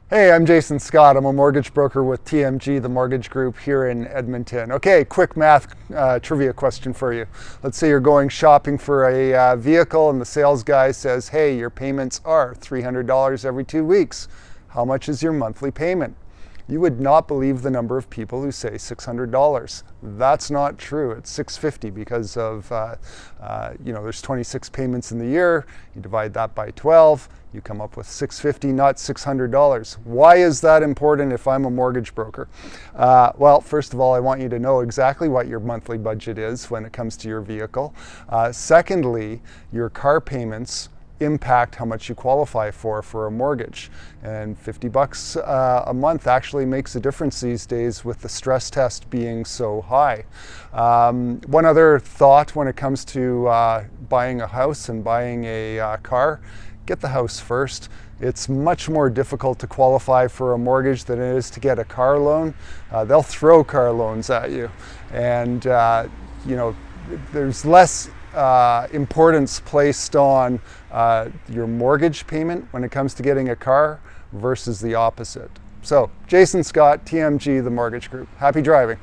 Hey, I'm Jason Scott. I'm a mortgage broker with TMG, the mortgage group here in Edmonton. Okay, quick math trivia question for you. Let's say you're going shopping for a vehicle and the sales guy says, hey, your payments are $300 every 2 weeks. How much is your monthly payment? You would not believe the number of people who say $600. That's not true. It's $650 because of, there's 26 payments in the year. You divide that by 12, you come up with $650, not $600. Why is that important if I'm a mortgage broker? Well, first of all, I want you to know exactly what your monthly budget is when it comes to your vehicle. Secondly, your car payments impact how much you qualify for a mortgage, and $50 a month actually makes a difference these days with the stress test being so high. One other thought when it comes to buying a house and buying a car: get the house first. It's much more difficult to qualify for a mortgage than it is to get a car loan. They'll throw car loans at you, and there's less importance placed on your mortgage payment when it comes to getting a car versus the opposite. So, Jason Scott, TMG, the mortgage group. Happy driving.